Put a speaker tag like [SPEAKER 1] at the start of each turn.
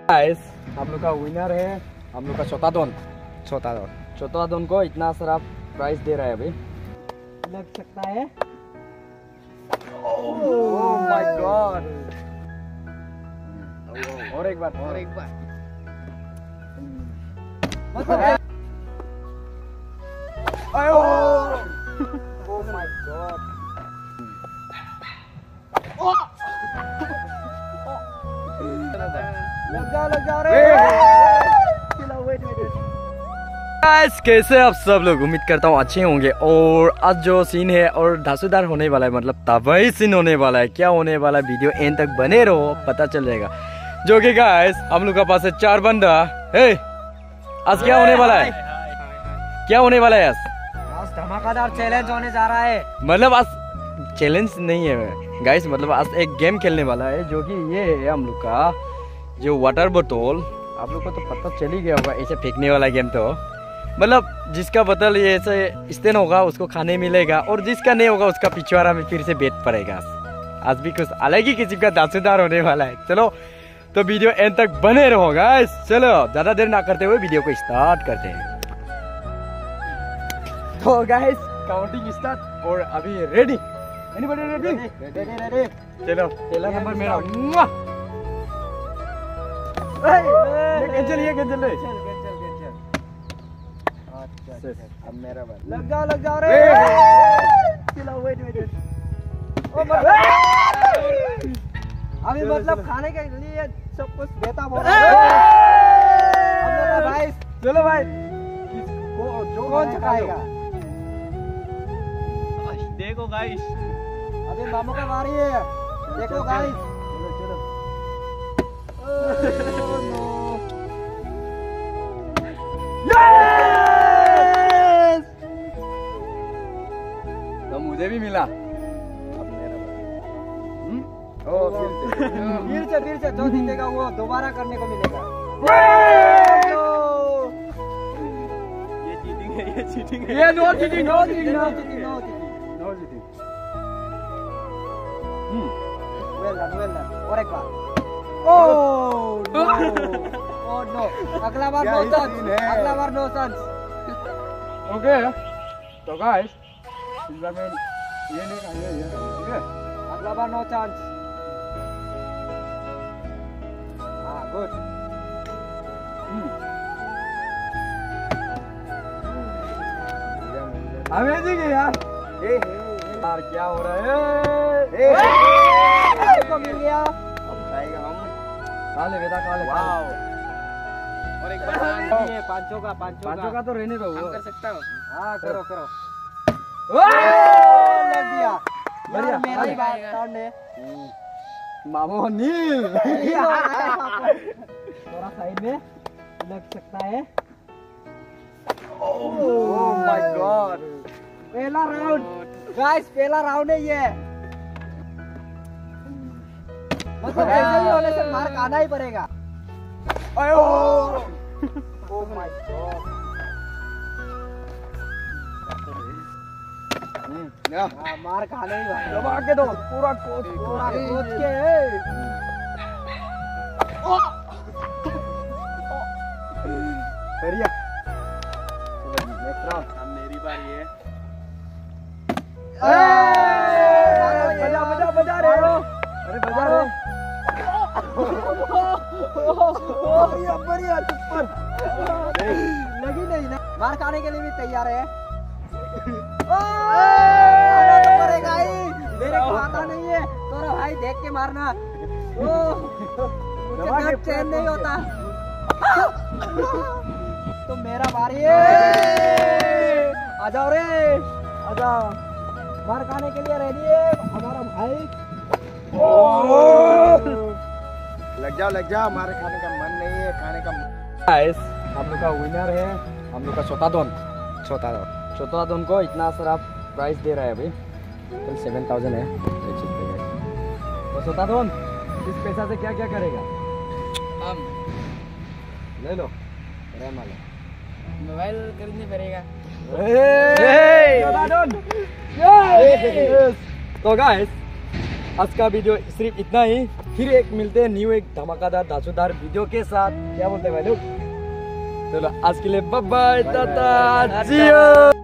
[SPEAKER 1] Guys हम लोग का विनर है हम लोग का छोटा दोन को इतना सारा प्राइस दे रहा है अभी
[SPEAKER 2] लग सकता है।
[SPEAKER 1] Oh my God. और एक बार मतलब ओह माय गॉड। लग जाओ रे। गाइस कैसे आप सब लोग, उम्मीद करता हूँ अच्छे होंगे। और आज जो सीन है और धांसूदार होने वाला है, मतलब तबाही सीन होने वाला है। क्या होने वाला है वीडियो एंड तक बने रहो, पता चल जाएगा। जो कि गाइस हम लोग के पास है 4 बंदा। हे आज क्या होने वाला है? क्या होने वाला है आज?
[SPEAKER 2] धमाकेदार चैलेंज होने जा रहा है।
[SPEAKER 1] मतलब आज चैलेंज नहीं है गाइस, मतलब आज एक गेम खेलने वाला है जो कि ये है हम लोग का जो वाटर बोतल। आप लोग को तो पता चल ही गया होगा, ऐसे फेंकने वाला गेम। तो मतलब जिसका बोतल ये ऐसे स्टैंड होगा उसको खाने मिलेगा, और जिसका नहीं होगा उसका पिछवाड़ा में फिर से बैठ पड़ेगा। आज भी कुछ अलग ही किस्म का दांसूदार होने वाला है। चलो तो वीडियो एंड तक बने रहो गाइस। चलो ज्यादा देर ना करते हुए वीडियो को स्टार्ट करते हैं। तो गाइस काउंटिंग स्टार्ट, और अभी रेडी? Anybody ready? रेडी। चलो पहला नंबर मेरा। ये कैंसिल अब मेरा बात।
[SPEAKER 2] लग जाओ रे। अभी मतलब खाने के लिए सब कुछ देता बोल भाई।
[SPEAKER 1] चलो भाई
[SPEAKER 2] कौन चखाएगा?
[SPEAKER 3] देखो गाइस,
[SPEAKER 2] अभी मामू का बारी है। देखो गाइस।
[SPEAKER 1] तो मुझे भी मिला। अब मेरा
[SPEAKER 2] फिर से जो जीतेगा वो दोबारा करने को मिलेगा।
[SPEAKER 3] ये चीटिंग है।
[SPEAKER 1] ये नो चीटिंग।
[SPEAKER 2] Well done. और एक बार। Oh no. अगला बार नो चांस।
[SPEAKER 1] ओके तो गाइस इस बार मैं ये नहीं खाएंगे, ठीक है?
[SPEAKER 2] अगला बार नो चांस। हाँ गुड।
[SPEAKER 1] अमेजिंग है यार। यार क्या हो रहा है?
[SPEAKER 2] को मिल गया।
[SPEAKER 1] अब खाएगा हम। काले
[SPEAKER 3] और एक बार
[SPEAKER 2] ये पांचों का
[SPEAKER 1] तो रहने दो।
[SPEAKER 3] कर सकता हूँ।
[SPEAKER 2] हाँ करो।
[SPEAKER 1] लग
[SPEAKER 2] लग दिया।
[SPEAKER 1] बढ़िया।
[SPEAKER 2] मेरा ही बात टर्न है।
[SPEAKER 1] मामू नील।
[SPEAKER 2] थोड़ा साइड में लग सकता है।
[SPEAKER 1] Oh my God.
[SPEAKER 2] पहला राउंड गाइस, पहला राउंड है ये। मतलब ऐसे ही होने से मार खाना ही पड़ेगा।
[SPEAKER 1] Oh my God.
[SPEAKER 2] हाँ मार खाने ही पड़ेगा।
[SPEAKER 1] दबा के दो पूरा कोच
[SPEAKER 2] के।
[SPEAKER 1] बढ़िया। Next round.
[SPEAKER 3] अब मेरी बारी है।
[SPEAKER 1] बजा रे। अरे बजा रे। बढ़िया सुपर।
[SPEAKER 2] लगी नहीं ना? मार खाने के लिए भी तैयार है। तो करेगा ही। मेरे को आता नहीं है तो भाई देख के मारना। मुझे चैन नहीं होता। तो मेरा बारी है। आ जाओ रे, आ जाओ। मार खाने के लिए रेडी है हमारा भाई।
[SPEAKER 1] लग जाओ। हमारे खाने का मन नहीं है, खाने का। गाइस हम लोग का विनर है हम लोग का छोटा दोन को इतना सारा प्राइस दे रहा है अभी। 7,000 है। तो छोटा दोन इस पैसा से क्या क्या करेगा? ले लो।
[SPEAKER 3] मोबाइल खरीदने पड़ेगा।
[SPEAKER 1] तो गाइस आज का वीडियो सिर्फ इतना ही। फिर एक मिलते हैं न्यू एक धमाकेदार धांसूदार वीडियो के साथ। क्या बोलते हैं भाई लोग? चलो आज के लिए bye bye, tata, see you।